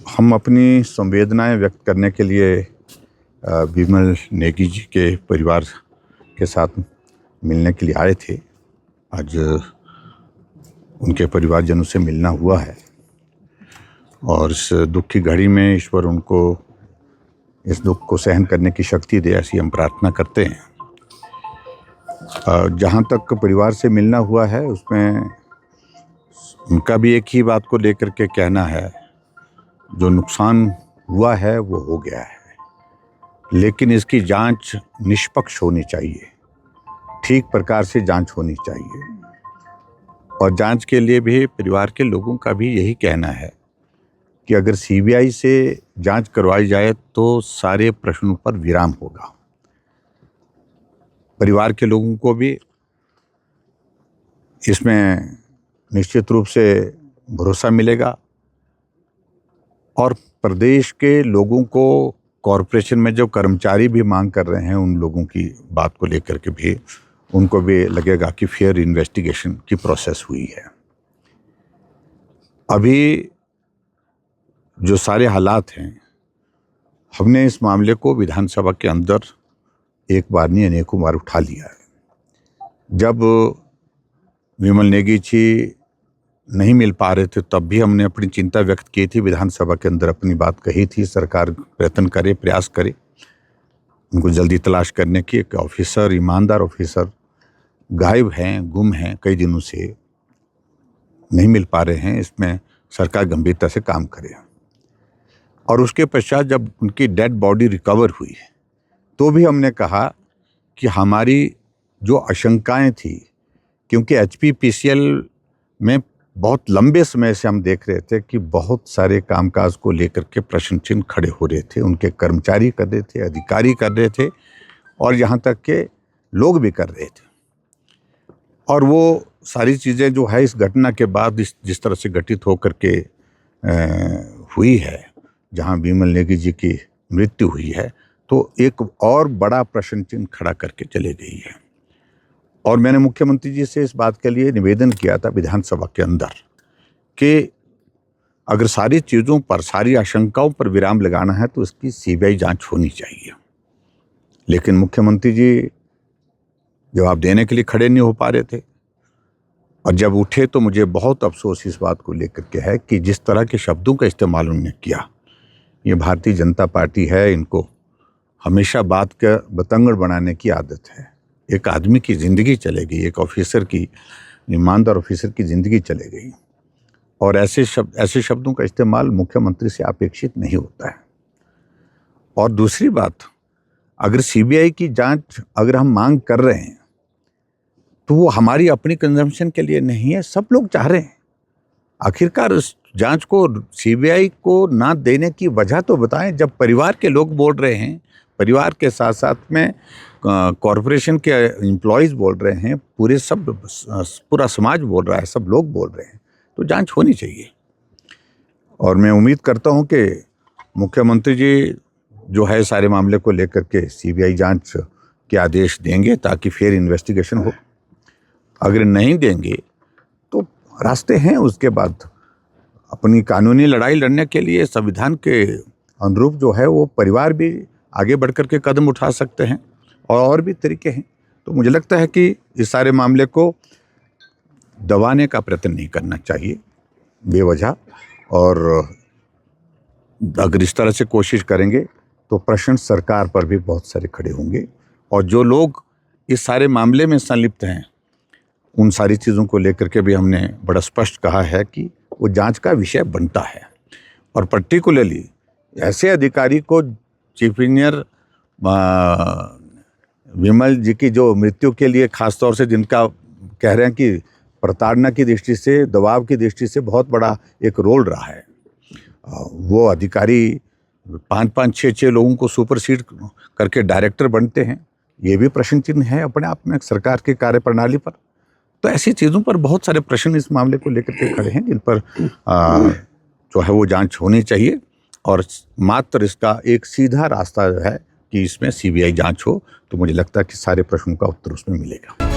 हम अपनी संवेदनाएं व्यक्त करने के लिए विमल नेगी जी के परिवार के साथ मिलने के लिए आए थे। आज उनके परिवारजनों से मिलना हुआ है और इस दुख की घड़ी में ईश्वर उनको इस दुख को सहन करने की शक्ति दे, ऐसी हम प्रार्थना करते हैं। जहाँ तक परिवार से मिलना हुआ है उसमें उनका भी एक ही बात को लेकर के कहना है, जो नुकसान हुआ है वो हो गया है, लेकिन इसकी जांच निष्पक्ष होनी चाहिए, ठीक प्रकार से जांच होनी चाहिए। और जांच के लिए भी परिवार के लोगों का भी यही कहना है कि अगर सीबीआई से जांच करवाई जाए तो सारे प्रश्नों पर विराम होगा। परिवार के लोगों को भी इसमें निश्चित रूप से भरोसा मिलेगा और प्रदेश के लोगों को कॉरपोरेशन में जो कर्मचारी भी मांग कर रहे हैं उन लोगों की बात को लेकर के भी उनको भी लगेगा कि फेयर इन्वेस्टिगेशन की प्रोसेस हुई है। अभी जो सारे हालात हैं, हमने इस मामले को विधानसभा के अंदर एक बार नहीं अनेकों बार उठा लिया है। जब विमल नेगी जी नहीं मिल पा रहे थे तब भी हमने अपनी चिंता व्यक्त की थी, विधानसभा के अंदर अपनी बात कही थी, सरकार प्रयत्न करे, प्रयास करे उनको जल्दी तलाश करने की। एक ऑफिसर, ईमानदार ऑफिसर गायब हैं, गुम हैं, कई दिनों से नहीं मिल पा रहे हैं, इसमें सरकार गंभीरता से काम करे। और उसके पश्चात जब उनकी डेड बॉडी रिकवर हुई तो भी हमने कहा कि हमारी जो आशंकाएं थी, क्योंकि एचपीपीसीएल में बहुत लंबे समय से हम देख रहे थे कि बहुत सारे कामकाज को लेकर के प्रश्न चिन्ह खड़े हो रहे थे, उनके कर्मचारी कर रहे थे, अधिकारी कर रहे थे और यहाँ तक के लोग भी कर रहे थे। और वो सारी चीज़ें जो है इस घटना के बाद जिस तरह से घटित होकर के हुई है, जहाँ विमल नेगी जी की मृत्यु हुई है, तो एक और बड़ा प्रश्न चिन्ह खड़ा करके चले गई है। और मैंने मुख्यमंत्री जी से इस बात के लिए निवेदन किया था विधानसभा के अंदर कि अगर सारी चीज़ों पर, सारी आशंकाओं पर विराम लगाना है तो इसकी सीबीआई जांच होनी चाहिए। लेकिन मुख्यमंत्री जी जवाब देने के लिए खड़े नहीं हो पा रहे थे और जब उठे तो मुझे बहुत अफसोस इस बात को लेकर के है कि जिस तरह के शब्दों का इस्तेमाल उन्होंने किया। ये भारतीय जनता पार्टी है, इनको हमेशा बात का बतंगड़ बनाने की आदत है। एक आदमी की ज़िंदगी चले गई, एक ऑफिसर की, ईमानदार ऑफिसर की ज़िंदगी चले गई और ऐसे शब्दों का इस्तेमाल मुख्यमंत्री से अपेक्षित नहीं होता है। और दूसरी बात, अगर सीबीआई की जांच अगर हम मांग कर रहे हैं तो वो हमारी अपनी कंजम्पशन के लिए नहीं है, सब लोग चाह रहे हैं। आखिरकार उस जांच को सीबीआई को ना देने की वजह तो बताएं। जब परिवार के लोग बोल रहे हैं, परिवार के साथ साथ में कॉरपोरेशन के एम्प्लॉयज़ बोल रहे हैं, पूरा समाज बोल रहा है, सब लोग बोल रहे हैं, तो जांच होनी चाहिए। और मैं उम्मीद करता हूं कि मुख्यमंत्री जी जो है सारे मामले को लेकर के सीबीआई जांच के आदेश देंगे ताकि फेयर इन्वेस्टिगेशन हो। अगर नहीं देंगे तो रास्ते हैं उसके बाद अपनी कानूनी लड़ाई लड़ने के लिए संविधान के अनुरूप जो है वो परिवार भी आगे बढ़ कर के कदम उठा सकते हैं और भी तरीके हैं। तो मुझे लगता है कि इस सारे मामले को दबाने का प्रयत्न नहीं करना चाहिए बेवजह, और अगर इस तरह से कोशिश करेंगे तो प्रश्न सरकार पर भी बहुत सारे खड़े होंगे। और जो लोग इस सारे मामले में संलिप्त हैं उन सारी चीज़ों को लेकर के भी हमने बड़ा स्पष्ट कहा है कि वो जांच का विषय बनता है। और पर्टिकुलरली ऐसे अधिकारी को, चीफ इंजीनियर विमल जी की जो मृत्यु के लिए खास तौर से जिनका कह रहे हैं कि प्रताड़ना की दृष्टि से, दबाव की दृष्टि से बहुत बड़ा एक रोल रहा है, वो अधिकारी 5-5, 6-6 लोगों को सुपरसीड करके डायरेक्टर बनते हैं, ये भी प्रश्न चिन्ह है अपने आप में सरकार की कार्यप्रणाली पर। तो ऐसी चीज़ों पर बहुत सारे प्रश्न इस मामले को लेकर के खड़े हैं जिन पर जो है वो जांच होनी चाहिए। और मात्र इसका एक सीधा रास्ता है कि इसमें सीबीआई जांच हो, तो मुझे लगता है कि सारे प्रश्नों का उत्तर उसमें मिलेगा।